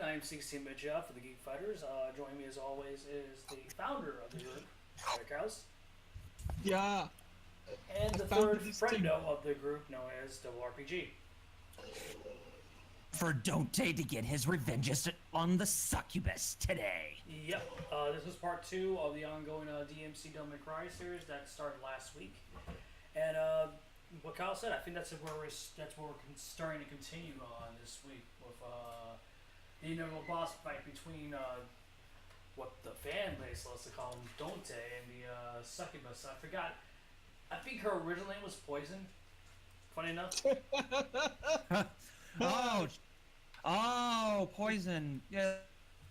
I'm 16-bit Jeff for the Geek Fighters. Joining me as always is the founder of the group, Eric House, Yeah. and I the founded third this friendo team. of the group, known as Double RPG. For Dante to get his revenge on the succubus today. Yep, this is part 2 of the ongoing DmC Devil May Cry series that started last week. And what Kyle said, I think that's where we're starting to continue on this week with the inevitable boss fight between what the fan base loves to call him, Dante, and the succubus. I forgot. I think her original name was Poison. Funny enough. Oh, poison. Yeah,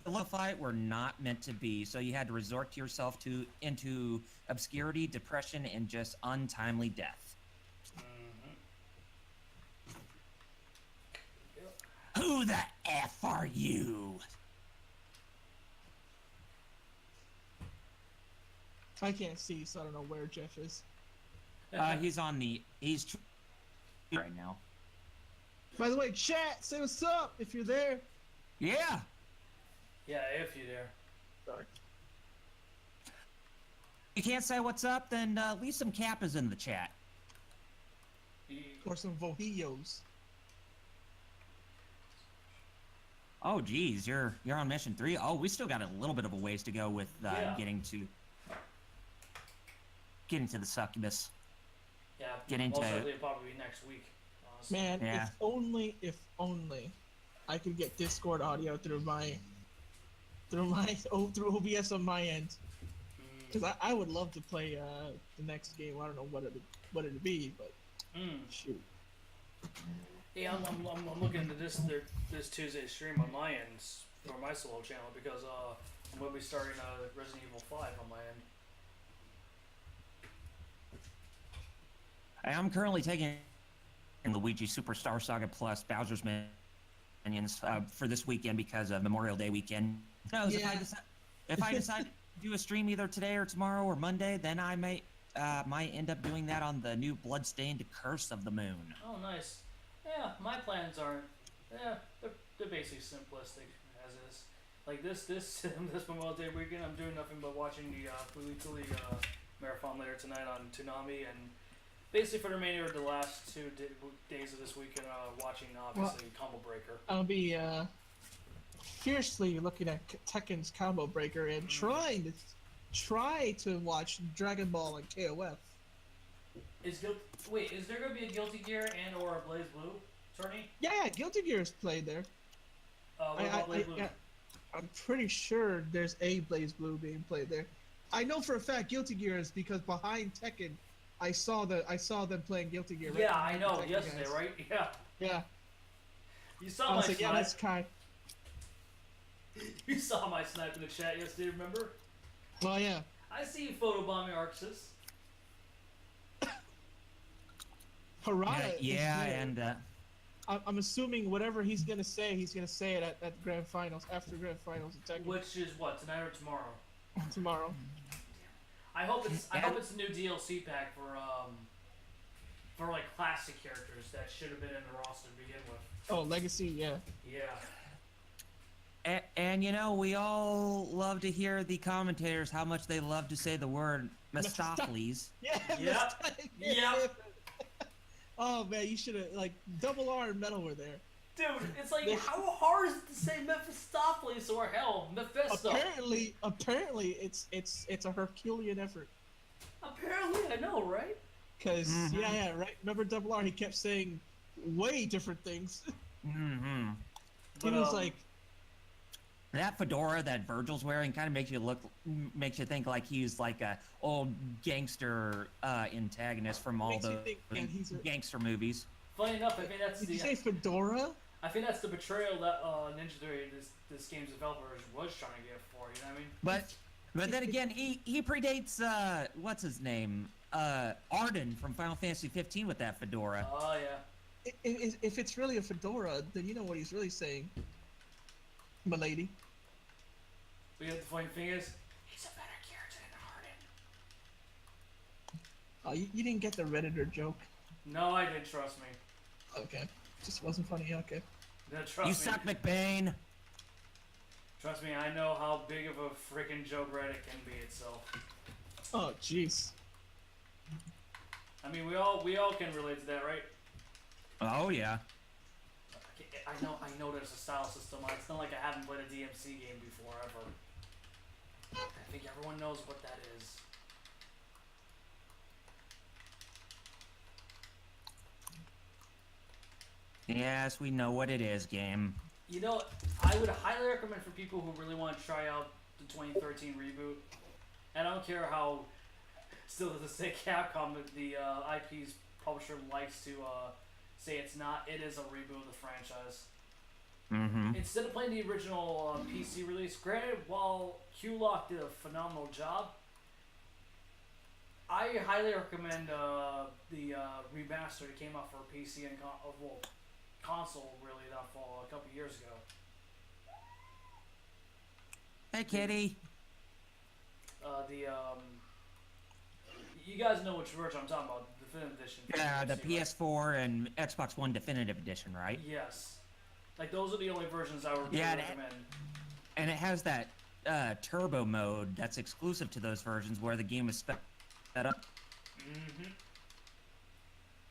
the little fight were not meant to be, so you had to resort to yourself into obscurity, depression, and just untimely death. Yep. Who the F are you? I can't see, so I don't know where Jeff is. He's right now. By the way, chat, say what's up if you're there. Yeah. Yeah, if you're there. Sorry. You can't say what's up, then leave some kappas in the chat. Or some Vojillos. Oh, geez, you're on mission 3. Oh, we still got a little bit of a ways to go with Yeah. getting to the succubus. Yeah, Getting most to- likely it'll probably be next week. Honestly. Man, Yeah. if only I could get Discord audio through OBS on my end. Because I would love to play the next game. I don't know what it'd be, but shoot. Yeah, I'm looking into this Tuesday stream on my end for my solo channel because I'm going to be starting Resident Evil 5 on my end. I'm currently taking Luigi Superstar Saga Plus Bowser's Minions for this weekend because of Memorial Day weekend. Who knows, Yeah. if I decide to do a stream either today or tomorrow or Monday, then I might end up doing that on the new Bloodstained Curse of the Moon. Oh, nice. Yeah, my plans aren't. Yeah, they're basically simplistic as is. Like this Memorial Day weekend, I'm doing nothing but watching the Fooly marathon later tonight on Toonami, and basically for the remainder of the last 2 days of this weekend, watching obviously Combo Breaker. I'll be fiercely looking at Tekken's Combo Breaker and try to watch Dragon Ball and KOF. Is there gonna be a Guilty Gear and or a Blaze Blue tourney? Yeah, Guilty Gear is played there. What about Blaze Blue? Yeah, I'm pretty sure there's a Blaze Blue being played there. I know for a fact Guilty Gear is because behind Tekken, I saw them playing Guilty Gear. Right Yeah, I know. Tekken Yesterday, guys. right? Yeah. Yeah. You saw I my was like, snipe. yeah, that's kind. You saw my snipe in the chat yesterday. Remember? Well, yeah. I see you photobombing Arxis. Harada. is Yeah, there. and I'm assuming whatever he's gonna say it at Grand Finals after Grand Finals of Tekken Which is what, tonight or tomorrow? tomorrow. I hope it's a new DLC pack for like classic characters that should have been in the roster to begin with. Oh, Legacy, yeah. Yeah. and you know, we all love to hear the commentators how much they love to say the word Mephistopheles. Yeah. Yep. Yep. Oh man, you should have Double R and Metal were there. Dude, it's like how hard is it to say Mephistopheles or hell, Mephisto? Apparently, it's a Herculean effort. Apparently, I know, right? Cause yeah, right. Remember Double R? He kept saying way different things. Mm-hmm. He was like, that fedora that Virgil's wearing kind of makes you think like he's like a old gangster antagonist from all Makes you the think, man, he's a- gangster movies. Funny enough, I think that's did you say fedora? I think that's the betrayal that Ninja Theory, this game's developers, was trying to get for. You know what I mean? But then again, he predates what's his name, Arden from Final Fantasy 15 with that fedora. Oh yeah. If it's really a fedora, then you know what he's really saying, milady. But the funny thing is, he's a better character than Arden. You didn't get the Redditor joke. No, I didn't. Trust me. Okay, just wasn't funny. Okay. No, trust You me. suck, McBain. Trust me, I know how big of a freaking joke Reddit can be itself. Oh, jeez. I mean, we all can relate to that, right? Oh yeah. I know there's a style system. It's not like I haven't played a DMC game before ever. I think everyone knows what that is. Yes, we know what it is, game. You know, I would highly recommend for people who really want to try out the 2013 reboot. And I don't care how, still to this day, Capcom, the IP's publisher, likes to say it's not. It is a reboot of the franchise. Mm-hmm. Instead of playing the original PC release, granted, while Q-Lock did a phenomenal job, I highly recommend the remaster that came out for PC and console, really, not for a couple years ago. Hey, kitty. You guys know which version I'm talking about, the Definitive Edition. Yeah, the right? PS4 and Xbox One Definitive Edition, right? Yes. Like, those are the only versions I would Yeah, recommend. And it has that turbo mode that's exclusive to those versions where the game is sped up. Mm-hmm.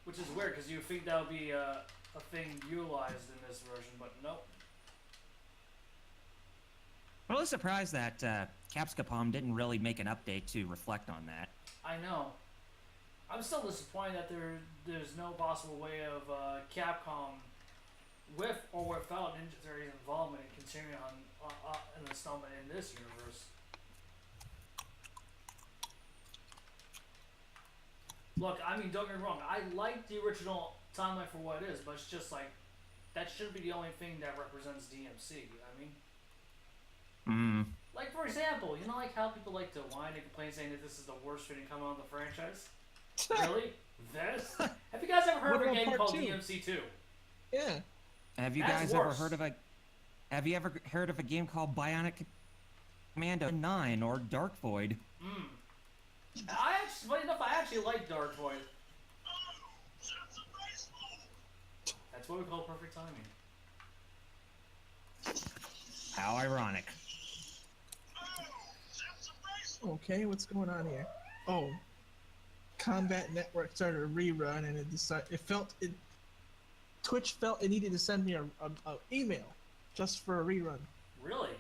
Which is weird, because you would think that would be a thing utilized in this version, but nope. I'm really surprised that Capcom didn't really make an update to reflect on that. I know. I'm still disappointed that there's no possible way of Capcom, with or without Ninja Theory's involvement in continuing on an installment in this universe. Look, I mean, don't get me wrong. I like the original timeline for what it is, but it's just like that shouldn't be the only thing that represents DMC. I mean, like for example, you know, like how people like to whine and complain saying that this is the worst thing to come out of the franchise. Really? This? Have you guys ever heard of a game called DMC 2? Yeah. Have you That's guys ever worse. heard of a? Have you ever heard of a game called Bionic Commando 9 or Dark Void? Funny enough, I actually like Dark Void. That's what we call perfect timing. How ironic. Okay, what's going on here? Oh, Combat Network started a rerun, and Twitch felt it needed to send me a email just for a rerun. Really?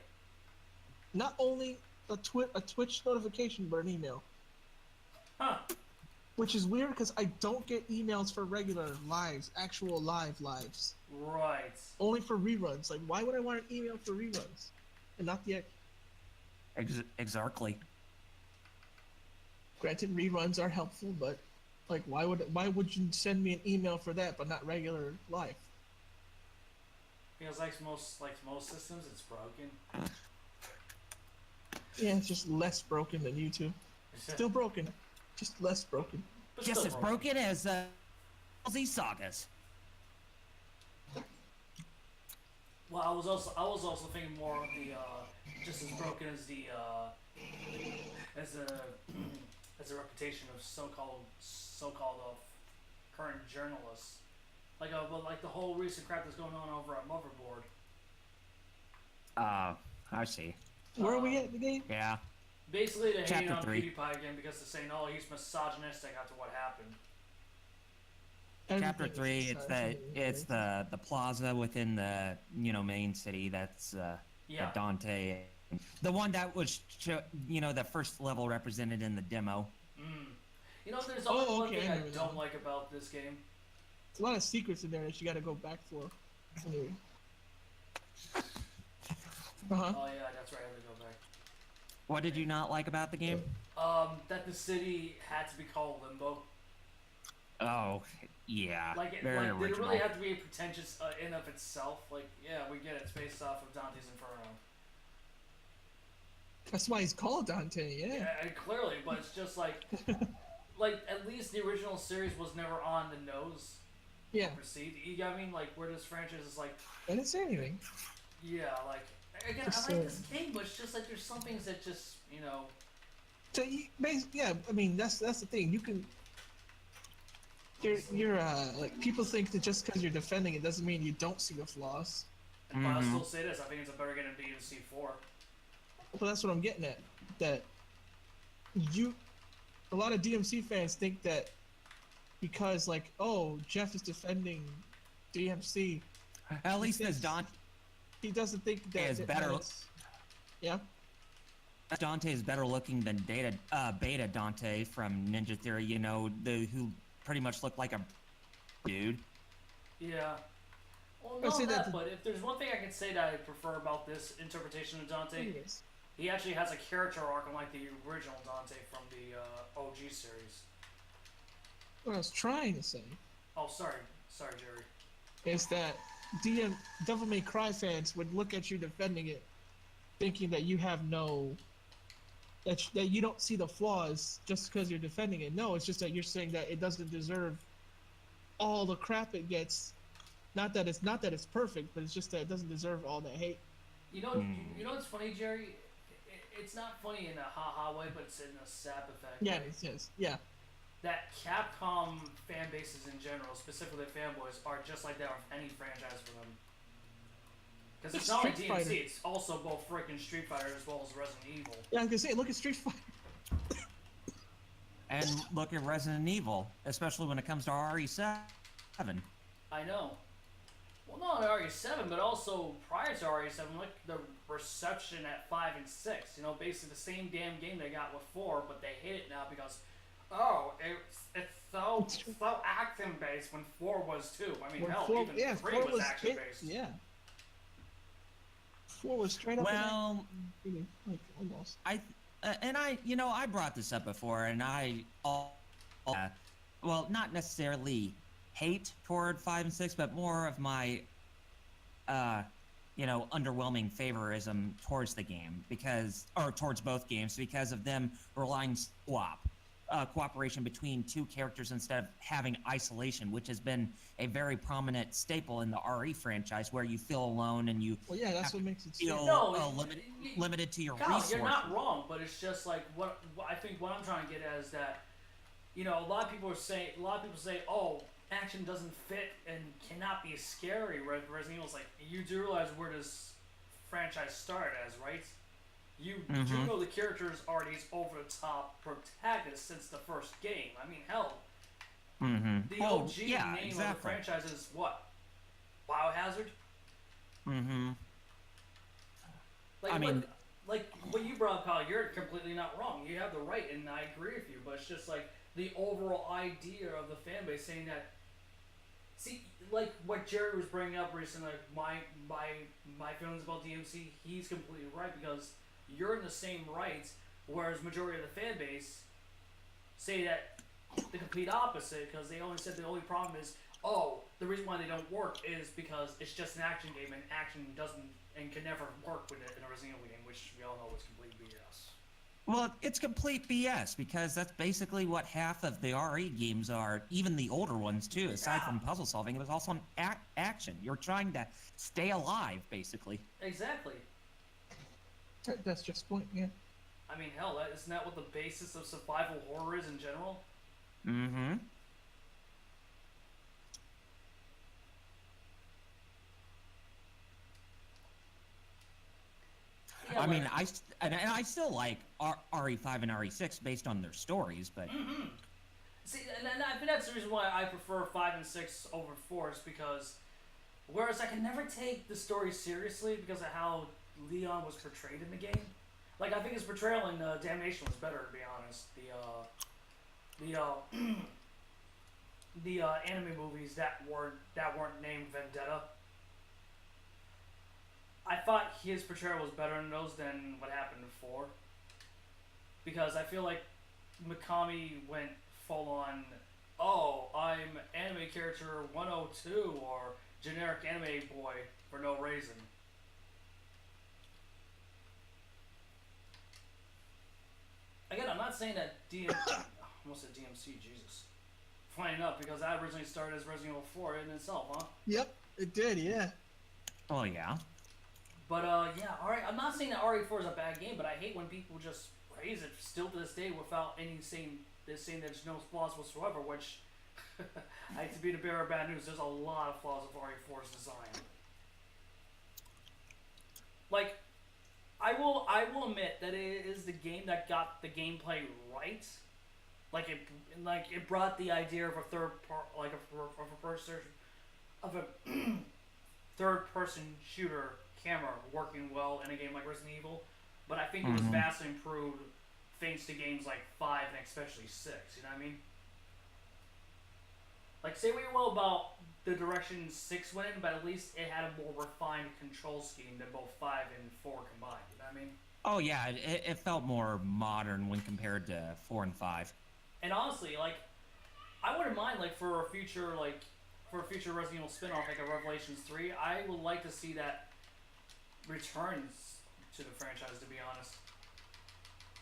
Not only a Twitch notification, but an email. Huh. Which is weird because I don't get emails for regular lives, actual lives. Right. Only for reruns. Like, why would I want an email for reruns, and not the? Exactly. Granted, reruns are helpful, but like, why would you send me an email for that, but not regular live? Because like most systems, it's broken. Yeah, it's just less broken than YouTube. Still broken, just less broken. But Just still as broken as Z Sagas. Well, I was also thinking more of the just as broken as the as a reputation of so-called current journalists, like the whole recent crap that's going on over at Motherboard. I see. Where are we at in the game? Yeah. Basically, they hate Chapter on 3. PewDiePie again because they're saying, "Oh, he's misogynistic after what happened." Chapter 3. It's the plaza within the main city. That's Yeah. Dante. The one that was the first level represented in the demo. You know, there's only one okay, thing I I remember that don't one. like about this game. There's a lot of secrets in there that you got to go back for. Anyway. Oh yeah, that's right. I have to go back. What did you not like about the game? That the city had to be called Limbo. Oh, yeah. Very Did it original. really have to be pretentious in of itself? Like, yeah, we get it. It's based off of Dante's Inferno. That's why he's called Dante. Yeah. Yeah, and clearly, but it's just like, at least the original series was never on the nose. Yeah. Perceived. You know what I mean? Like, where this franchise is like, I didn't say anything. yeah, like, again, Just, I like this game, but it's just like there's some things that just, So yeah, I mean that's the thing. You can. You're like people think that just because you're defending it doesn't mean you don't see the flaws. But I'll still say this: I think it's a better game than DmC 4. Well, that's what I'm getting at. That a lot of DMC fans think that because like, oh, Jeff is defending DMC. At least as Dante He doesn't think that is better. Yeah. Dante is better looking than Beta Dante from Ninja Theory. You know, who pretty much looked like a dude. Yeah. Well, not that, but if there's one thing I can say that I prefer about this interpretation of Dante, he actually has a character arc unlike the original Dante from the OG series. What I was trying to say. Oh, sorry, Jerry. Is that Devil May Cry fans would look at you defending it, thinking that you have that you don't see the flaws just because you're defending it. No, it's just that you're saying that it doesn't deserve all the crap it gets. Not that it's perfect, but it's just that it doesn't deserve all that hate. You know what's funny, Jerry? It's not funny in a ha-ha way, but it's in a sap effect. Yeah, it is. Yeah. That Capcom fan bases in general, specifically fanboys, are just like that with any franchise for them. Because it's not only DmC, it's also both freaking Street Fighter as well as Resident Evil. Yeah, I was gonna say, look at Street Fighter. And look at Resident Evil, especially when it comes to RE7. I know. Well, not only RE7, but also prior to RE7, look the reception at 5 and 6. You know, basically the same damn game they got with 4, but they hate it now because, it's so action based when 4 was too. I mean, hell, even 3 was action based. Yeah. 4 was straight up. Well, like almost. I brought this up before, and well, not necessarily hate toward 5 and 6, but more of my, underwhelming favorism towards the game towards both games because of them relying cooperation between two characters instead of having isolation, which has been a very prominent staple in the RE franchise, where you feel alone and you. Well, yeah, that's what makes it feel limited to your resources. You're not wrong, but it's just like what I think. What I'm trying to get at is that, a lot of people say, oh, action doesn't fit and cannot be scary. Resident Evil's like, you do realize where this franchise started as, right? You do know the characters are these over-the-top protagonists since the first game. I mean, hell, the OG name of the franchise is what? Biohazard? Like what you brought up, Kyle, you're completely not wrong. You have the right, and I agree with you, but it's just like the overall idea of the fan base saying that. See, like what Jerry was bringing up recently, like my feelings about DmC, he's completely right because you're in the same rights, whereas majority of the fan base say that the complete opposite because they only said the only problem is, the reason why they don't work is because it's just an action game and action doesn't and can never work with it in a Resident Evil game, which we all know is complete BS. Well, it's complete BS because that's basically what half of the RE games are, even the older ones too, aside from puzzle solving. It was also an action. You're trying to stay alive, basically. Exactly. That's just point, yeah. I mean, hell, isn't that what the basis of survival horror is in general? Yeah, I still like RE5 and RE6 based on their stories, but. See, and I think that's the reason why I prefer 5 and 6 over 4 is because, whereas I can never take the story seriously because of how Leon was portrayed in the game. Like, I think his portrayal in Damnation was better, to be honest. The anime movies that weren't named Vendetta. I thought his portrayal was better in those than what happened in 4. Because I feel like Mikami went full on, I'm anime character 102 or generic anime boy for no reason. Again, I'm not saying that I almost said DmC, Jesus. Funny enough, because that originally started as Resident Evil 4 in itself, huh? Yep, it did, yeah. Oh, yeah. But, I'm not saying that RE4 is a bad game, but I hate when people just praise it still to this day without any saying there's no flaws whatsoever, which, I hate to be the bearer of bad news, there's a lot of flaws with RE4's design. like I will admit that it is the game that got the gameplay right. It brought the idea of a of a third person shooter camera working well in a game like Resident Evil, but I think it was vastly improved thanks to games like 5 and especially 6. You know what I mean? Like, say what you will about the direction 6 went in, but at least it had a more refined control scheme than both 5 and 4 combined. You know what I mean? Oh yeah, it felt more modern when compared to 4 and 5. And honestly, like, I wouldn't mind, like, for a future Resident Evil spin-off, like a Revelations 3, I would like to see that returns to the franchise, to be honest.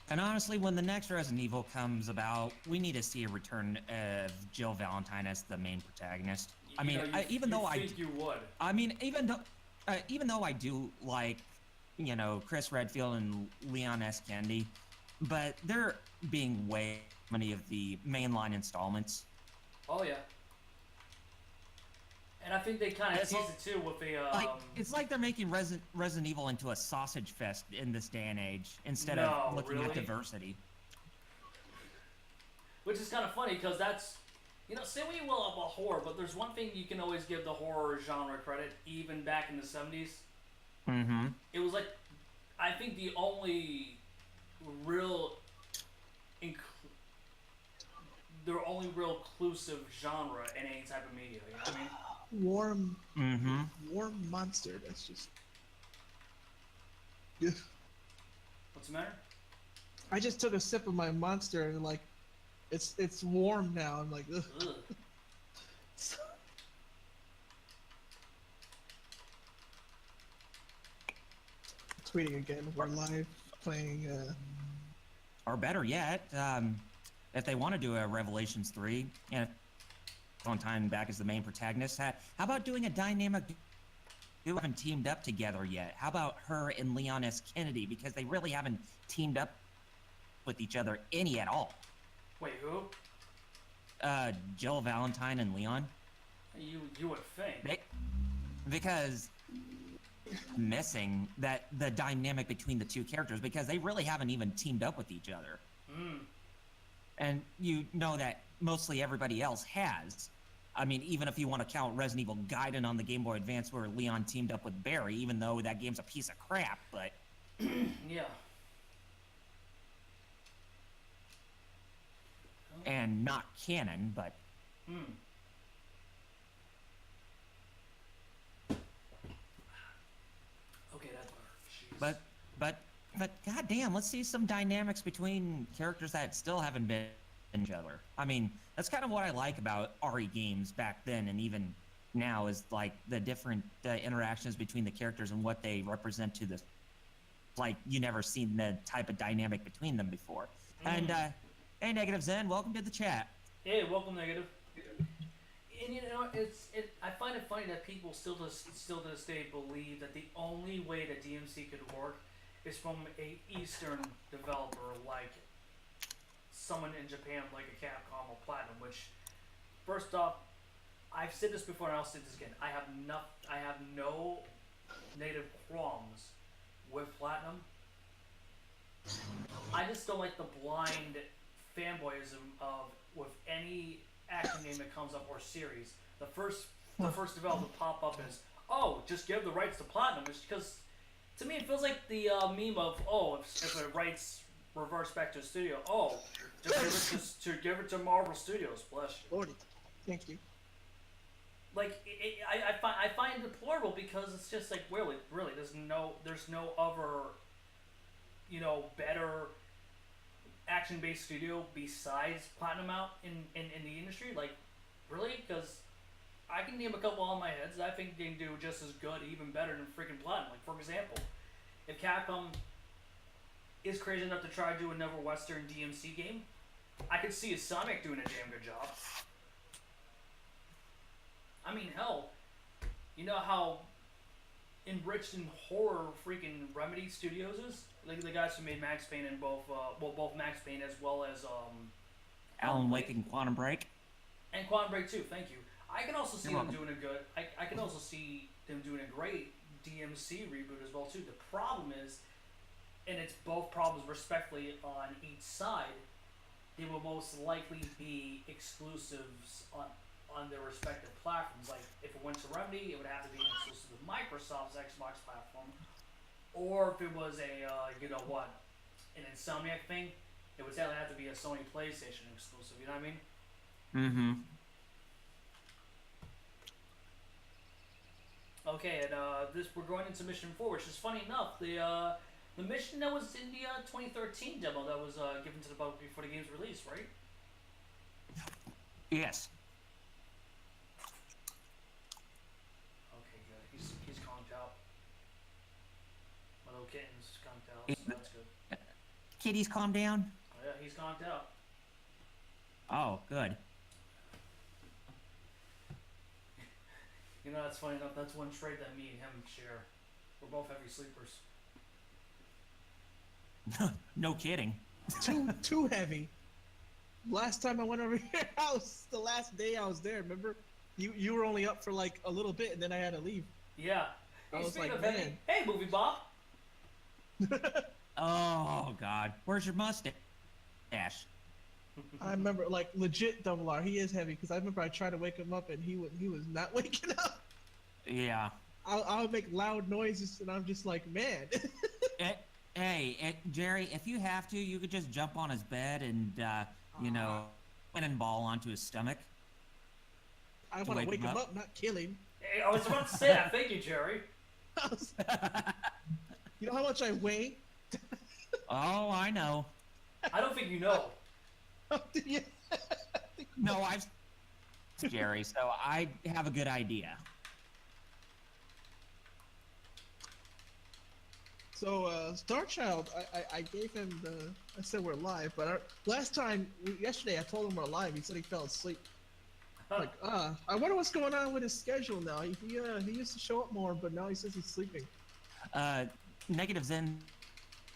And honestly, when the next Resident Evil comes about, we need to see a return of Jill Valentine as the main protagonist. Even though I do like, Chris Redfield and Leon S. Kennedy, but they're being way many of the mainline installments. Oh yeah. And I think they kind of teased it too with the. It's like they're making Resident Evil into a sausage fest in this day and age instead of looking at diversity. Which is kind of funny because that's, say what you will about horror, but there's one thing you can always give the horror genre credit, even back in the 70s. Mm-hmm. It was like, I think the only real inclusive genre in any type of media. You know what I mean? Warm monster. That's just. What's the matter? I just took a sip of my monster and like, it's warm now. I'm like, ugh. Tweeting again. We're live playing. Or better yet, if they want to do a Revelations 3, Valentine back as the main protagonist, how about doing a dynamic? Who haven't teamed up together yet? How about her and Leon S. Kennedy? Because they really haven't teamed up with each other any at all. Wait, who? Jill Valentine and Leon. You would think. Because missing the dynamic between the two characters, because they really haven't even teamed up with each other. And you know that mostly everybody else has. I mean, even if you want to count Resident Evil Gaiden on the Game Boy Advance where Leon teamed up with Barry, even though that game's a piece of crap, but... Yeah. And not canon, but... Okay, that's better. Jeez. But goddamn, let's see some dynamics between characters that still haven't been each other. I mean, that's kind of what I like about RE games back then and even now is like the different interactions between the characters and what they represent to the. Like you never seen the type of dynamic between them before. And hey, Negative Zen, welcome to the chat. Hey, welcome, Negative. And I find it funny that people still to this day believe that the only way that DMC could work is from a Eastern developer like someone in Japan like a Capcom or Platinum, which, first off, I've said this before and I'll say this again. I have no native qualms with Platinum. I just don't like the blind fanboyism of with any action game that comes up or series. The first developer pop up is, just give the rights to Platinum. It's because to me it feels like the meme of if the rights reverse back to a studio, just give it to Marvel Studios. Bless you. Thank you. Like I find it deplorable because it's just like really there's no other better action-based studio besides Platinum out in the industry. Like really, because I can name a couple on my head that I think they can do just as good, even better than freaking Platinum. Like for example, if Capcom is crazy enough to try to do another Western DMC game, I could see a Sonic doing a damn good job. I mean, hell, you know how enriched in horror freaking Remedy Studios is? Like the guys who made Max Payne and both Max Payne as well as Alan Wake and Quantum Break. And Quantum Break too. Thank you. I can also see them doing a good. I can also see them doing a great DMC reboot as well too. The problem is, and it's both problems respectively on each side, they will most likely be exclusives on their respective platforms. Like if it went to Remedy, it would have to be an exclusive to Microsoft's Xbox platform, or if it was a an Insomniac thing, it would have to be a Sony PlayStation exclusive. You know what I mean? Mm-hmm. Okay, and we're going into mission 4, which is funny enough. The mission that was in the 2013 demo that was given to the public before the game's release, right? Yes. Okay, good. He's conked out. My little kitten's conked out, so that's good. Kitty's calmed down? Oh, yeah, he's conked out. Oh, good. You know, that's funny enough. That's one trait that me and him share. We're both heavy sleepers. No kidding. Too heavy. Last time I went over your house, the last day I was there, remember? You were only up for like a little bit, and then I had to leave. Yeah. I Hey, was speaking like, of heavy, man. hey, Movie Bob. Oh, God. Where's your mustache? I remember, like, legit Double R. He is heavy because I remember I tried to wake him up and he was not waking up. Yeah. I would make loud noises and I'm just like, man. Jerry, if you have to, you could just jump on his bed and, cannonball onto his stomach. I want to wake him up, not kill him. Hey, I was about to say that. Thank you, Jerry. You know how much I weigh? Oh, I know. I don't think you know. No, I've Jerry, so I have a good idea. So, Starchild, I gave him I said we're live, but yesterday I told him we're live, he said he fell asleep. Like, I wonder what's going on with his schedule now. He used to show up more, but now he says he's sleeping. Negative Zen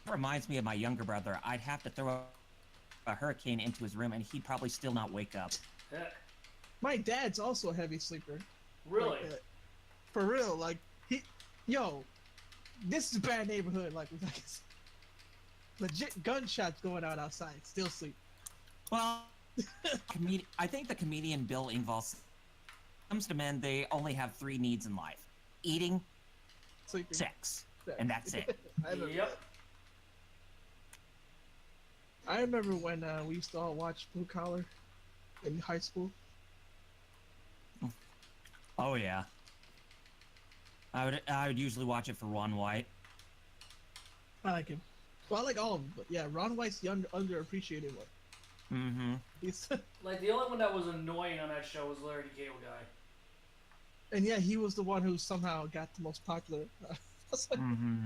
reminds me of my younger brother. I'd have to throw a hurricane into his room and he'd probably still not wake up. Yeah. My dad's also a heavy sleeper. Really? Like, for real, like, this is a bad neighborhood, like legit gunshots going out outside, still sleep. Well, I think the comedian Bill Engvall comes to men, they only have 3 needs in life: eating, Sleeping. sex, and that's it. Yep. I remember when we used to all watch Blue Collar in high school. Oh yeah. I would usually watch it for Ron White. I like him. Well, I like all of them, but yeah, Ron White's the underappreciated one. Mm-hmm. He's Like, the only one that was annoying on that show was Larry the Cable Guy. and yeah, he was the one who somehow got the most popular. Mm-hmm.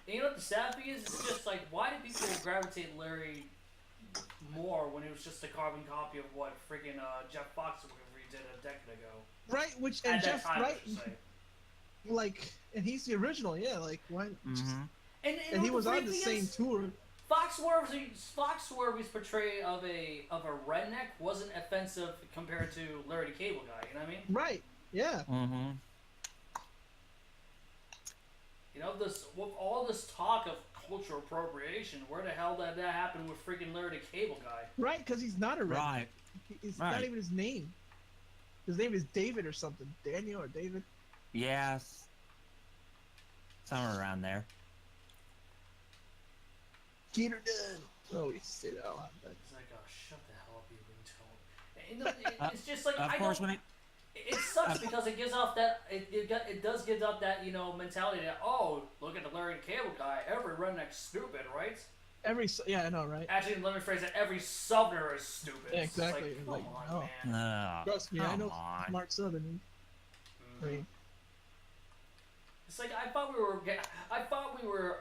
And you know what the sad thing is? It's just like, why did people gravitate Larry more when it was just a carbon copy of what freaking Jeff Fox did a decade ago? Right, which At and that Jeff, time, right, I should say. like, and he's the original, yeah, like why? Mm-hmm. And he was on the crazy same is, tour. Fox Swerve's portrayal of a redneck wasn't offensive compared to Larry the Cable Guy. You know what I mean? Right. Yeah. Mm-hmm. You know, with all this talk of cultural appropriation, where the hell did that happen with freaking Larry the Cable Guy? Right, because he's not a redneck. Right. It's Right. not even his name. His name is David or something. Daniel or David. Yes. Somewhere around there. Get her done. Oh, he said that a lot. But It's like, oh, shut the hell up, you ringtone. It's just like, Of course, when it sucks because it gives off that it does give off that mentality that, oh, look at the Larry the Cable Guy, every redneck's stupid, right? yeah, I know, right? Actually, let me phrase it: every Southerner is stupid. Yeah, It's just exactly. Like, come Like, on, oh. man. Trust me, I come know on. smart Southern. Mhm. Right. It's like I thought we were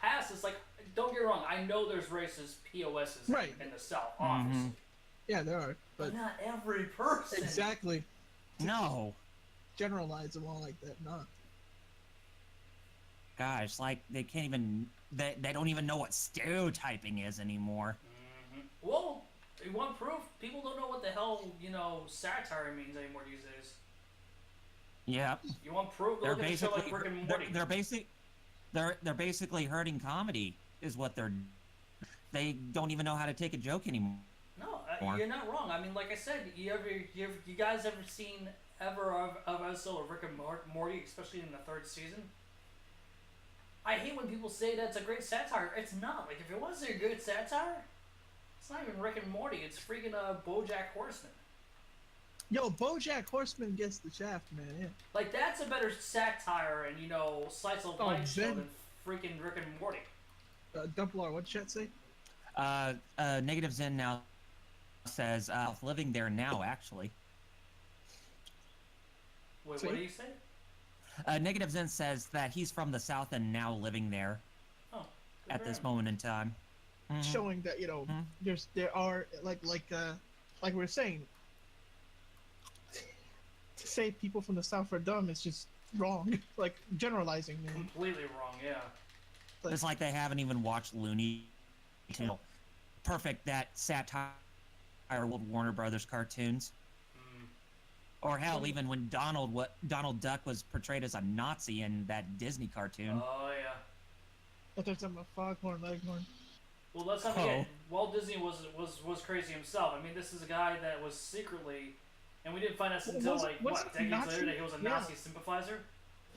past this. Like, don't get me wrong, I know there's racist POSs Right. in the South, obviously, Yeah, there are, but but not every person. exactly. No. Generalize them all like that, not. Gosh, like they can't even they don't even know what stereotyping is anymore. Well, you want proof? People don't know what the hell satire means anymore these days. Yep. You want proof? They're Look at a show like basically Rick and Morty. they're basically hurting comedy is what they're. They don't even know how to take a joke anymore. No, you're not wrong. I mean, like I said, you guys ever seen of episode of Rick and Morty, especially in the 3rd season? I hate when people say that's a great satire. It's not. Like, if it wasn't a good satire, it's not even Rick and Morty. It's freaking BoJack Horseman. Yo, BoJack Horseman gets the shaft, man. Yeah. Like, that's a better satire and slice of life show than freaking Rick and Morty. Double R, what'd chat say? Negative Zen now says living there now actually. Wait, See? what do you say? Negative Zen says that he's from the South and now living there Oh, at this moment in time. Mhm. Showing that there are like we were saying, to say people from the South are dumb is just wrong. Like generalizing, man. Completely wrong, yeah. It's like they haven't even watched Looney Tunes. Perfect that satire with Warner Brothers cartoons. Or hell, even when Donald Duck was portrayed as a Nazi in that Disney cartoon. Oh, yeah. But there's a Foghorn Leghorn. Well, let's not forget, Walt Disney was crazy himself. I mean, this is a guy that was secretly, and we didn't find out until decades later that he was a Nazi sympathizer.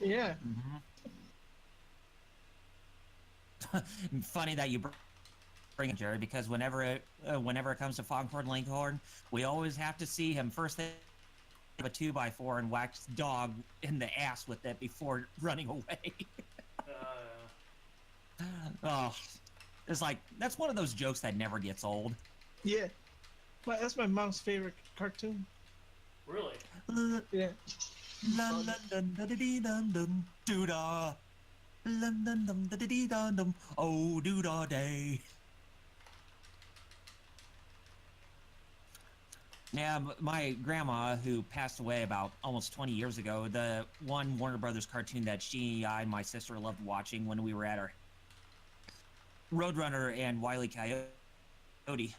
Yeah. Funny that you bring it, Jerry, because whenever it comes to Foghorn Leghorn, we always have to see him first thing a 2x4 and wax dog in the ass with it before running away. Oh, it's like that's one of those jokes that never gets old. Yeah, that's my mom's favorite cartoon. Really? Yeah. Oh, doo-dah day. Yeah, my grandma, who passed away about almost 20 years ago, the one Warner Brothers cartoon that I and my sister loved watching when we were at our Roadrunner and Wile E. Coyote.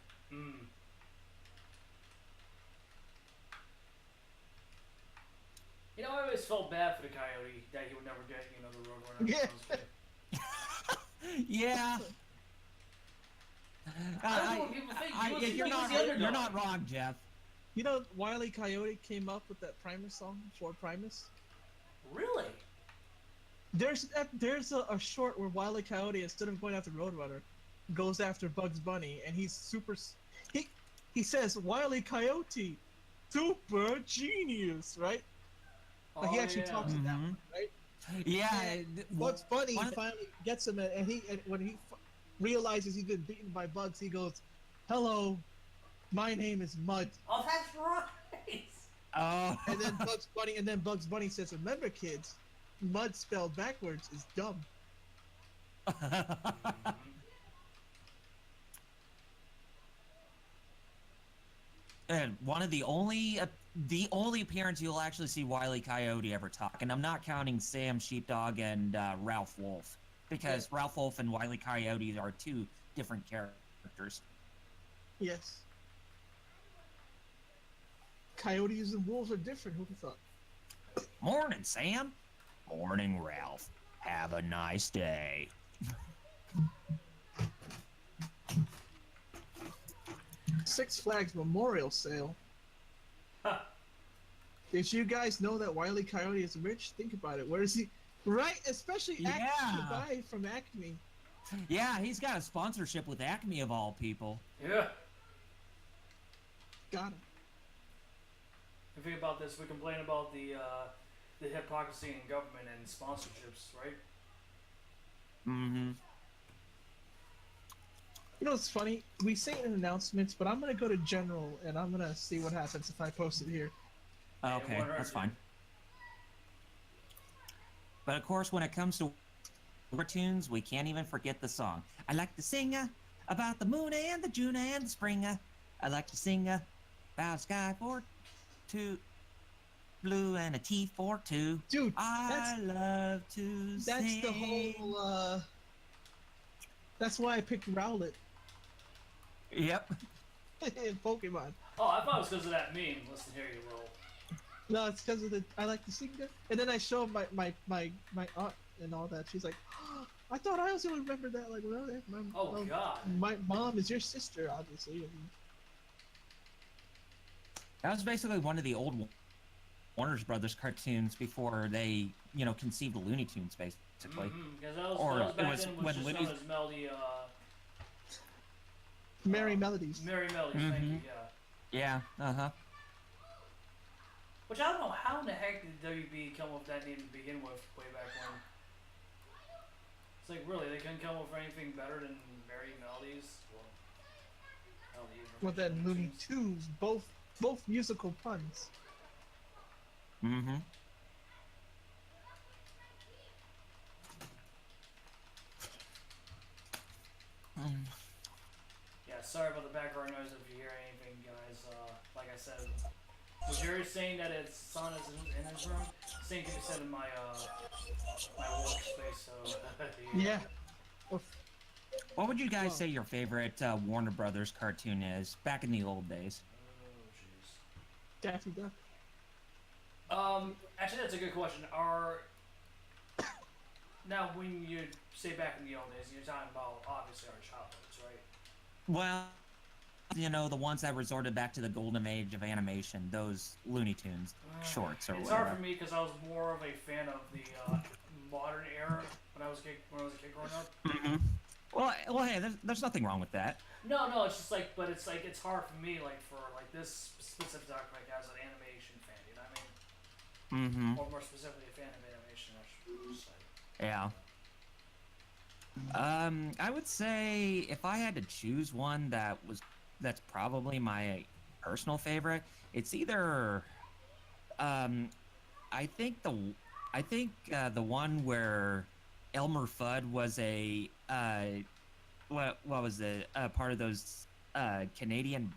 I always felt bad for the coyote that he would never get, the Roadrunner. Yeah. Yeah. You're not wrong, Jeff. You know, Wile E. Coyote came up with that Primus song for Primus. Really? There's a short where Wile E. Coyote, instead of going after Roadrunner, goes after Bugs Bunny, and he's super. He says Wile E. Coyote, super genius, right? Like he actually talks it that way, right? Yeah. Bugs Bunny finally gets him, and when he realizes he's been beaten by Bugs, he goes, "Hello, my name is Mud." Oh, that's right. Oh. And then Bugs Bunny says, "Remember, kids, Mud spelled backwards is dumb." And one of the only appearance you'll actually see Wile E. Coyote ever talk, and I'm not counting Sam Sheepdog and Ralph Wolf, because Ralph Wolf and Wile E. Coyote are two different characters. Yes. Coyotes and wolves are different. Who'd have thought? Morning, Sam. Morning, Ralph. Have a nice day. Six Flags Memorial Sale. Huh. Did you guys know that Wile E. Coyote is rich? Think about it. Where is he? Right, especially Acme to buy from Acme. Yeah, he's got a sponsorship with Acme of all people. Yeah. Got him. If you think about this, we complain about the hypocrisy in government and sponsorships, right? Mm-hmm. You know what's funny? We say it in announcements, but I'm gonna go to general and I'm gonna see what happens if I post it here. Okay, that's fine. But of course, when it comes to cartoons, we can't even forget the song. I like to sing about the moon and the June and the spring. I like to sing about a sky for two, blue and a T for two. Dude, I love to sing. That's the whole. That's why I picked Rowlet. Yep. In Pokemon. Oh, I thought it was because of that meme. Listen here, you little. No, it's because of the I like to sing it. And then I show my aunt and all that. She's like, oh, I thought I was gonna remember that. Like, well, Oh God. my mom is your sister, obviously. That was basically one of the old Warner Brothers cartoons before they, conceived the Looney Tunes, basically. Because that was back then was just known as Melody. Merry Melodies. Merry Melodies. Thank you. Yeah. Yeah. Which I don't know how in the heck did WB come up with that name to begin with way back when. It's like really they couldn't come up with anything better than Merry Melodies. Well, then Looney Tunes, both musical puns. Mm-hmm. Yeah, sorry about the background noise if you hear anything, guys. Like I said, was Jerry saying that his son is in his room? Same can be said in my workspace. So Yeah. What would you guys say your favorite Warner Brothers cartoon is back in the old days? Oh, jeez. Daffy Duck. Actually, that's a good question. Now, when you say back in the old days, you're talking about obviously our childhoods, right? Well, the ones that resorted back to the golden age of animation, those Looney Tunes shorts or it's whatever. hard for me because I was more of a fan of the modern era when I was a kid growing up. Mm-hmm. Well, hey, there's nothing wrong with that. No, it's just like, but it's like it's hard for me, like for like this specific topic, like as an animation fan, you know what I mean? Mm-hmm. Or more specifically, a fan of animation, I should say. Yeah. I would say if I had to choose one that's probably my personal favorite, it's either I think the one where Elmer Fudd was a what was it part of those Canadian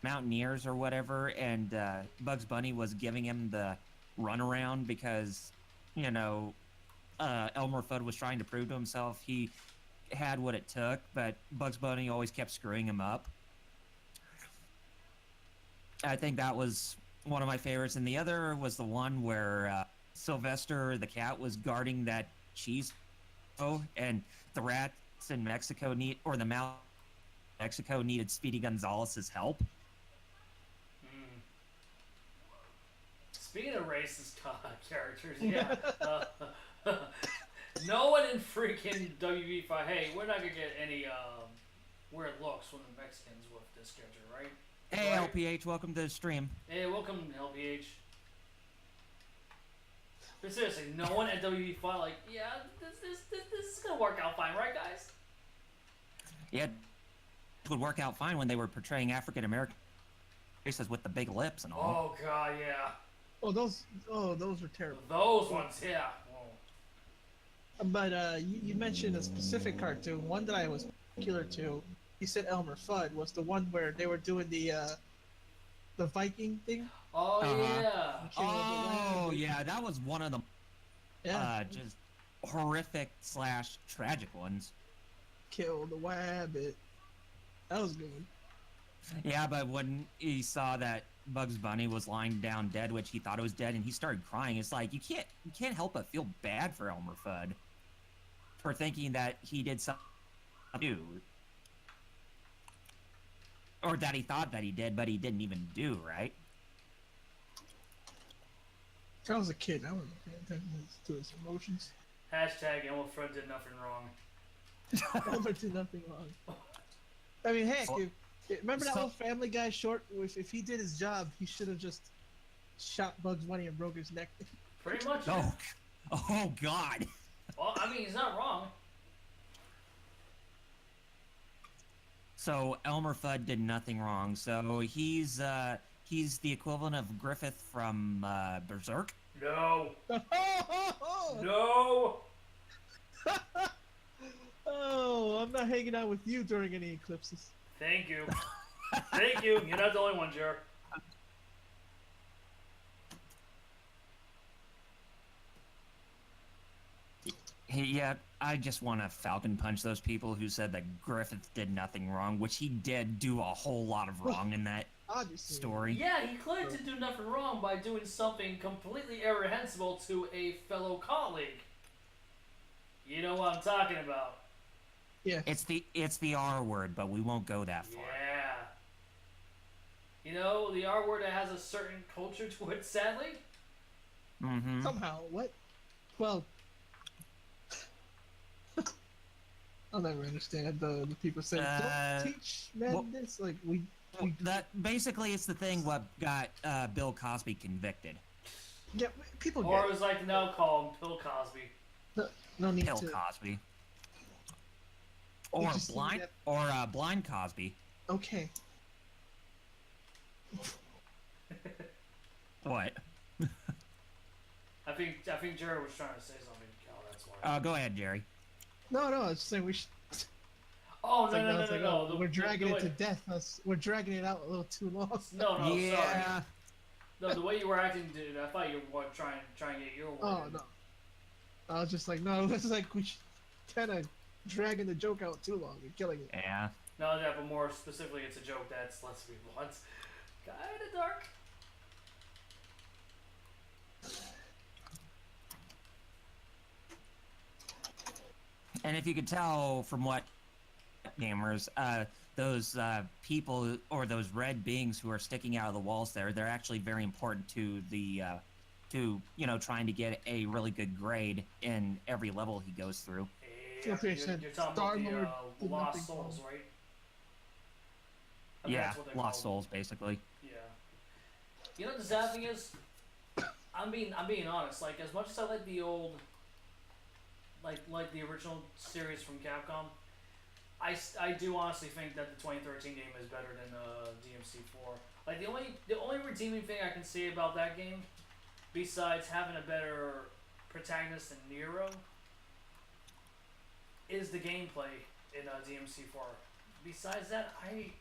mountaineers or whatever, and Bugs Bunny was giving him the runaround because Elmer Fudd was trying to prove to himself he had what it took, but Bugs Bunny always kept screwing him up. I think that was one of my favorites, and the other was the one where Sylvester the cat was guarding that cheese, and the rats in Mexico the mouse in Mexico needed Speedy Gonzalez's help. Speaking of racist characters, yeah. No one in freaking WB fight. Hey, we're not gonna get any weird looks from the Mexicans with this character, right? Hey, right? LPH, welcome to the stream. Hey, welcome, LPH. But seriously, no one at WB fight like, yeah, this is gonna work out fine, right, guys? Yeah, it would work out fine when they were portraying African American races with the big lips and all. Oh God, yeah. Those were terrible. Those ones, yeah. But you mentioned a specific cartoon. One that I was particular to. You said Elmer Fudd was the one where they were doing the Viking thing. Oh Uh-huh. yeah. Oh yeah, that was one of the just horrific / tragic ones. Kill the wabbit. That was good. Yeah, but when he saw that Bugs Bunny was lying down dead, which he thought it was dead, and he started crying, it's like you can't help but feel bad for Elmer Fudd for thinking that he did something new, or that he thought that he did, but he didn't even do, right? I was a kid. I wasn't paying attention to his emotions. Hashtag Elmer Fudd did nothing wrong. Elmer did nothing wrong. I mean, heck, remember that old Family Guy short? If he did his job, he should have just shot Bugs Bunny and broke his neck. Pretty much. Oh God. Well, I mean, he's not wrong. So Elmer Fudd did nothing wrong. So he's the equivalent of Griffith from Berserk. No. No. Oh, I'm not hanging out with you during any eclipses. Thank you. Thank you. You're not the only one, Jer. Yeah, I just want to falcon punch those people who said that Griffith did nothing wrong, which he did do a whole lot of wrong in that Obviously. story. Yeah, he clearly didn't do nothing wrong by doing something completely irreprehensible to a fellow colleague. You know what I'm talking about. Yeah. It's the R word, but we won't go that far. Yeah. You know, the R word that has a certain culture to it, sadly. Mm-hmm. Somehow, what? Well, I'll never understand the people saying, "Don't teach men this." Like we that basically it's the thing what got Bill Cosby convicted. Yeah, people Or get it was like now call him Bill Cosby. no need Bill to. Cosby. Or just blind that- or blind Cosby. Okay. What? I think Jared was trying to say something, Cal. That's why. Go ahead, Jerry. No, I was saying we should. Oh It's like, no, we're dragging it to death. We're dragging it out a little too long. No, sorry. Yeah. No, the way you were acting, dude, I thought you were trying to get your word. Oh no. I was just like, no, it's like we kind of dragging the joke out too long and killing it. Yeah. No, yeah, but more specifically, it's a joke that's, let's be blunt, kinda dark. And if you could tell from what gamers, those people or those red beings who are sticking out of the walls there, they're actually very important to the trying to get a really good grade in every level he goes through. Yeah, Okay, you're talking about the Lost nothing Souls, wrong. right? I think Yeah, that's what they're Lost called. Souls basically. Yeah. You know what the sad thing is? I'm being honest. Like, as much as I like the old, like the original series from Capcom, I do honestly think that the 2013 game is better than DMC4. Like, the only redeeming thing I can say about that game, besides having a better protagonist than Nero, is the gameplay in DMC4. Besides that, I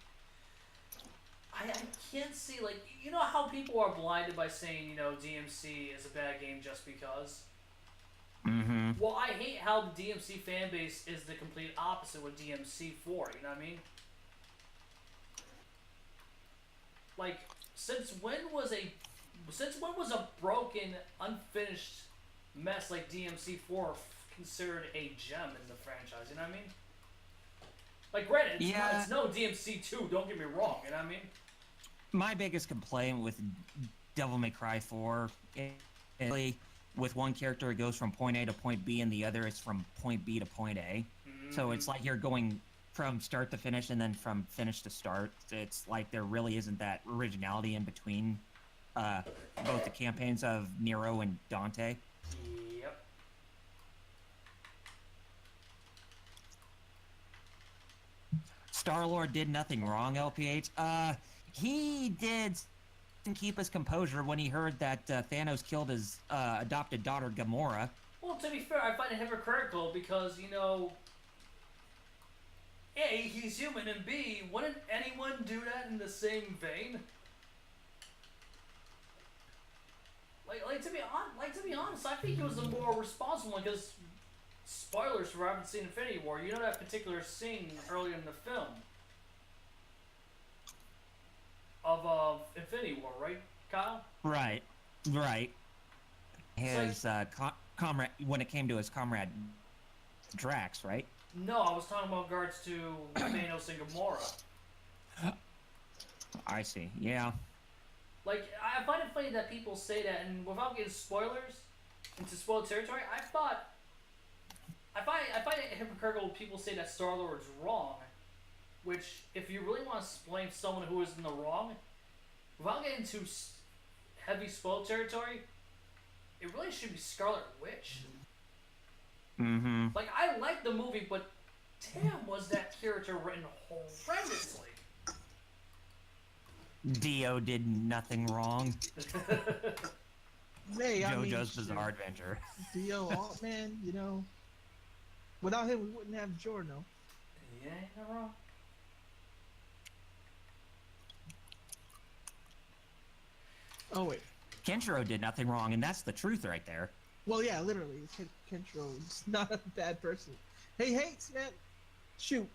can't see, like, you know how people are blinded by saying, DMC is a bad game just because? Mm-hmm. Well, I hate how the DMC fan base is the complete opposite with DMC4, you know what I mean? Like, since when was a broken, unfinished mess like DMC4 considered a gem in the franchise, you know what I mean? Like, granted, it's no DMC2, don't get me wrong, you know what I mean? My biggest complaint with Devil May Cry 4 is with one character it goes from point A to point B and the other is from point B to point A. Mm-hmm. So it's like you're going from start to finish and then from finish to start. It's like there really isn't that originality in between both the campaigns of Nero and Dante. Yep. Star-Lord did nothing wrong, LPH. He did keep his composure when he heard that Thanos killed his adopted daughter, Gamora. Well, to be fair, I find it hypocritical because, A, he's human, and B, wouldn't anyone do that in the same vein? Like to be honest, I think it was the more responsible one because, spoilers for haven't seen Infinity War, you know that particular scene earlier in the film of Infinity War, right, Kyle? Right. His comrade, when it came to his comrade Drax, right? No, I was talking about regards to Thanos and Gamora. I see. Yeah. Like, I find it funny that people say that, and without getting spoilers into spoiled territory, I find it hypocritical when people say that Star-Lord's wrong, which, if you really want to blame someone who is in the wrong, without getting into heavy spoiled territory, it really should be Scarlet Witch. Mm-hmm. Like, I like the movie, but damn, was that character written horrendously. Dio did nothing wrong. Hey, JoJo's Bizarre Adventure. Dio Altman, without him we wouldn't have Giorno. Yeah, you're not wrong. Oh wait. Kenshiro did nothing wrong, and that's the truth right there. Well, yeah, literally, Kentro's not a bad person. He hates, man. Shoot,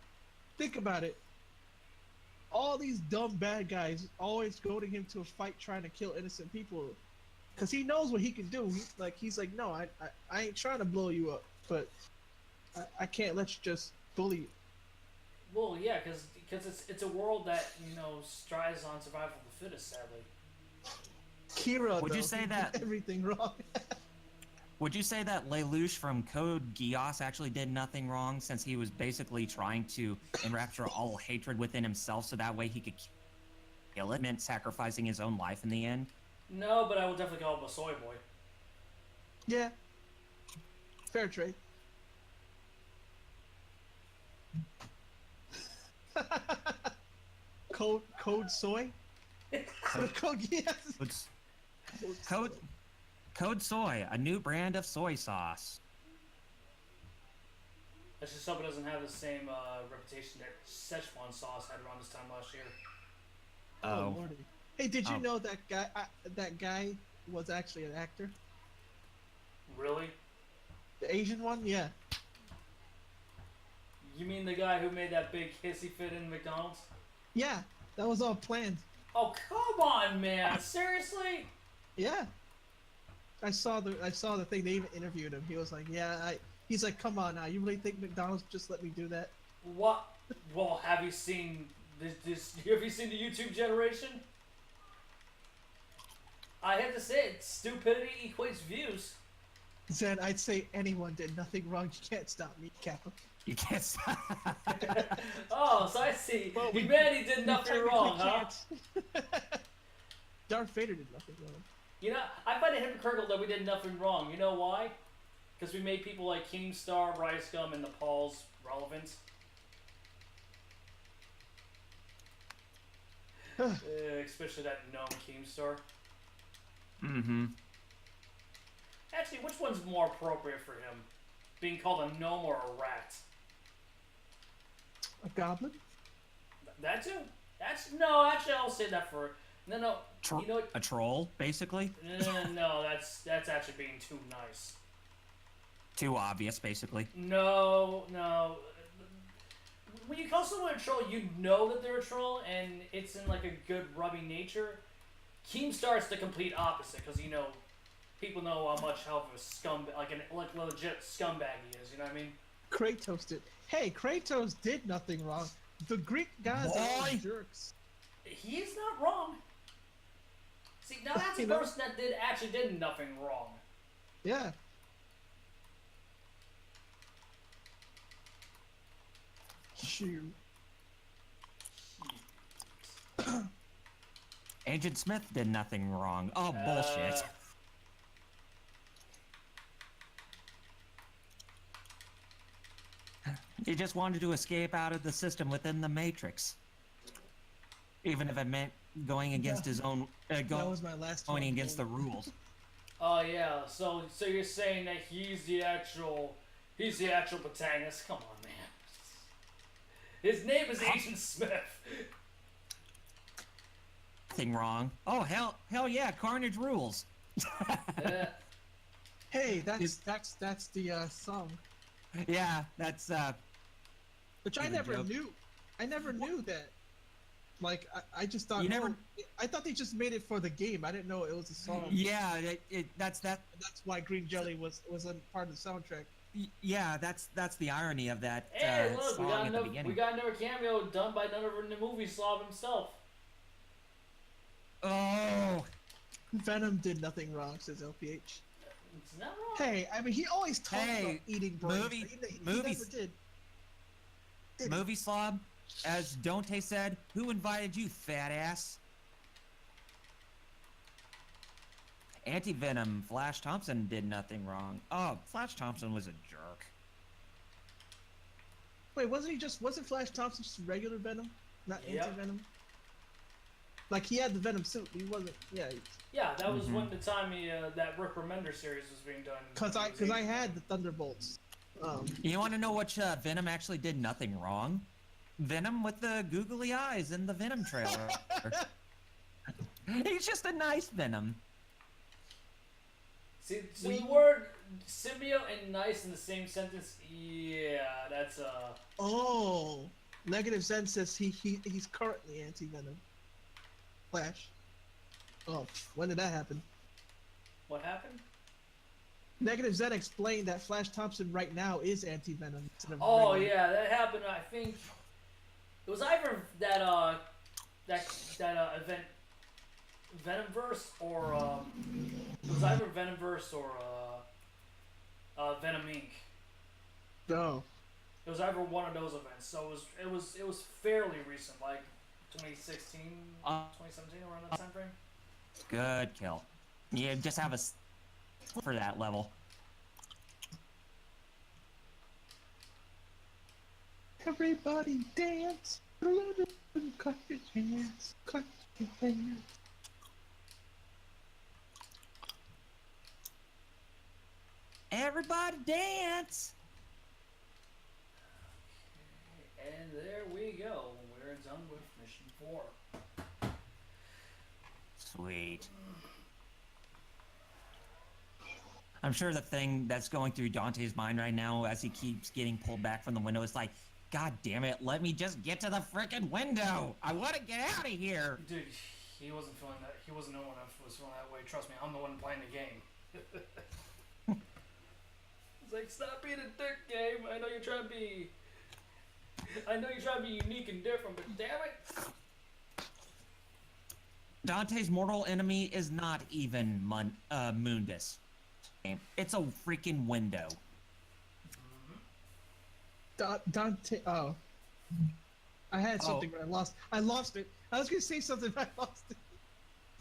think about it. all these dumb bad guys always goading him to a fight trying to kill innocent people. Because he knows what he can do. He's like, no, I ain't trying to blow you up, but I can't let you just bully you. Well, yeah, because it's a world that, you know, strives on survival of the fittest, sadly. Kira, Would though, you say he that- did everything wrong? Would you say that Lelouch from Code Geass actually did nothing wrong, since he was basically trying to enrapture all hatred within himself so that way he could kill it, meant sacrificing his own life in the end? No, but I will definitely call him a soy boy. Yeah. Fair trade. Code soy? Code yes. Code Soy, a new brand of soy sauce. Let's just hope it doesn't have the same reputation that Szechuan sauce had around this time last year. Oh, Lordy. Hey, did you Oh. know that guy was actually an actor? Really? The Asian one? Yeah. You mean the guy who made that big hissy fit in McDonald's? Yeah, that was all planned. Oh, come on, man! Seriously? Yeah. I saw the thing. They even interviewed him. He was like, "Yeah, he's like, come on now. You really think McDonald's just let me do that?" What? Well, have you seen this? Have you seen the YouTube generation? I have to say it. Stupidity equates views. Zed, I'd say anyone did nothing wrong. You can't stop me, Kappa. You can't stop. Oh, so I see. Well, Humanity did We nothing technically wrong, huh? can't. Darth Vader did nothing wrong. You know, I find it hypocritical that we did nothing wrong. You know why? Because we made people like Keemstar, Rice Gum, and Nepal's relevant. Especially that gnome Keemstar. Mm-hmm. Actually, which one's more appropriate for him? Being called a gnome or a rat? A goblin? That too. No. Actually, I'll say that for no. You know what? A troll, basically. No, that's actually being too nice. Too obvious, basically. No. When you call someone a troll, you know that they're a troll, and it's in like a good rubbing nature. Keemstar's the complete opposite, because you know, people know how much of a scumbag, like legit scumbag he is. You know what I mean? Kratos did. Hey, Kratos did nothing wrong. The Greek gods are all jerks. He is not wrong. See, now that's a You know? person that actually did nothing wrong. Yeah. Shoot. Agent Smith did nothing wrong. Oh, bullshit. He just wanted to escape out of the system within the Matrix. Even if it meant going against his own... That was my last going one. against the rules. Oh yeah, so you're saying that he's the actual protagonist? Come on, man. His name is Agent Smith. Nothing wrong. Oh, hell yeah, Carnage rules. Hey, that's the song. Yeah, that's Which I Even never joke. knew. I never knew that. Like I just thought. You never- I thought they just made it for the game. I didn't know it was a song. yeah, that's That's why Green Jelly was a part of the soundtrack. yeah, that's the irony of that Hey, look, song at the beginning. we got another cameo done by none other than the movie slob himself. Oh, Venom did nothing wrong, says LPH. It's not wrong. Hey, I mean he always talks Hey, about eating brains. movie- but he movies- never did. Did he? movie slob, as Dante said, who invited you, fat ass? Anti-Venom, Flash Thompson did nothing wrong. Oh, Flash Thompson was a jerk. Wait, wasn't Flash Thompson just regular Venom, not Yep. anti-Venom? Like he had the Venom suit, but he wasn't. Yeah, Yeah, that was Mhm. when the time that Rick Remender series was being done. because I had the Thunderbolts. You want to know which Venom actually did nothing wrong? Venom with the googly eyes in the Venom trailer. He's just a nice Venom. See, so the word symbiote and nice in the same sentence, yeah, that's Oh, Negative Zen says he's currently anti-venom. Flash. Oh, when did that happen? What happened? Negative Zen explained that Flash Thompson right now is anti-venom instead of Oh regular. yeah, that happened. I think it was either that event Venomverse or it was either Venomverse or Venom Inc. No. It was either one of those events. So it was fairly recent, like 2016, 2017, around that time frame. Good kill. You just have a for that level. Everybody dance. Clap your hands. Clap your hands. Everybody dance. And there we go. We're done with mission 4. Sweet. I'm sure the thing that's going through Dante's mind right now as he keeps getting pulled back from the window is like, God damn it, let me just get to the frickin' window. I want to get out of here. Dude, he wasn't feeling that. He wasn't the one that was feeling that way. Trust me, I'm the one playing the game. It's like, stop being a dick, game. I know you're trying to be unique and different, but damn it. Dante's mortal enemy is not even Mundus. It's a freaking window. Dante. Oh, I had something, but I lost it. I was gonna say something, but I lost it.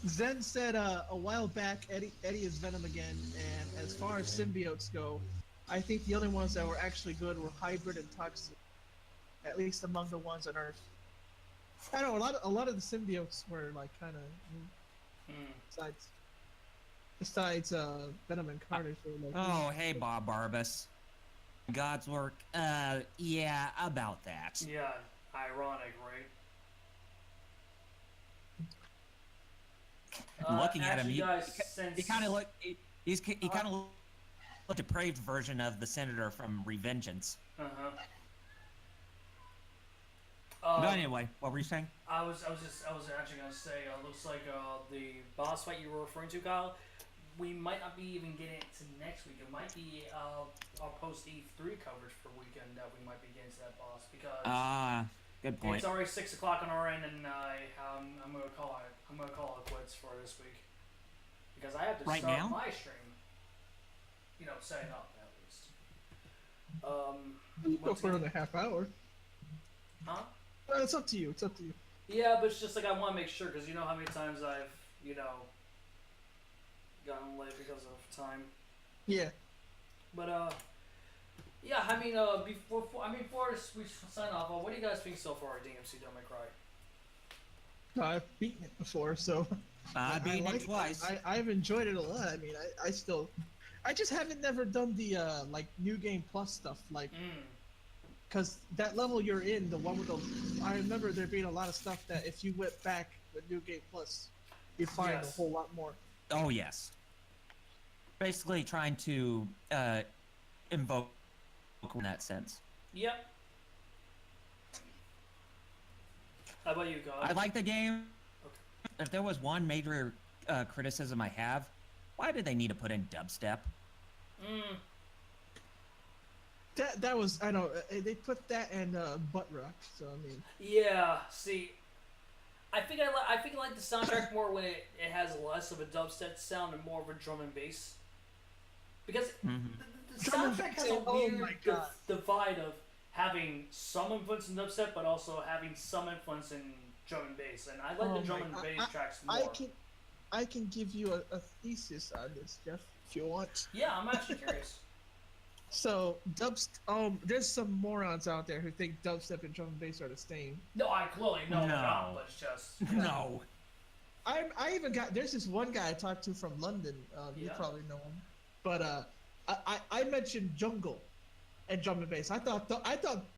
Zen said a while back, Eddie is Venom again, and as far as symbiotes go, I think the only ones that were actually good were Hybrid and Toxic, at least among the ones on Earth. I don't know, a lot of the symbiotes were like kind of besides Venom and Carnage. Were like, oh, hey, Bob Barbas. God's work. Yeah, about that. Yeah, ironic, right? Looking at him, he kind of since... he kind of looked a depraved version of the senator from Revengeance. But anyway, what were you saying? I was actually gonna say, looks like the boss fight you were referring to, Kyle, we might not be even getting it to next week. It might be our post E3 coverage for weekend that we might be getting to that boss, because good point. it's already 6 o'clock on our end, and I'm gonna call it quits for this week, because I have to start my stream. You know, setting up at least. go for another half hour. Huh? Well, it's up to you. It's up to you. Yeah, but it's just like I want to make sure, because you know how many times I've gotten late because of time. Yeah. But yeah, I mean, before we sign off, what do you guys think so far of DmC Devil May Cry? No, I've beaten it before, so I've beaten it twice. I've enjoyed it a lot. I mean, I just haven't never done the like New Game Plus stuff, like, because that level you're in, the one with the, I remember there being a lot of stuff that if you went back with New Game Plus, you'd find a whole lot more. Oh yes. Basically trying to invoke in that sense. Yep. How about you, God? I like the game. Okay. If there was one major criticism I have, why did they need to put in dubstep? That was, I know, they put that in butt rock, so I mean. Yeah. See, I think I like the soundtrack more when it has less of a dubstep sound and more of a drum and bass. Because the soundtrack has a weird divide of having some influence in dubstep, but also having some influence in drum and bass. And I like the drum and bass tracks more. I can give you a thesis on this, Jeff, if you want. Yeah, I'm actually curious. So there's some morons out there who think dubstep and drum and bass are the same. No, I clearly know they're not, but it's just no. I even got, there's this one guy I talked to from London. You probably know him, but I mentioned jungle and drum and bass. I thought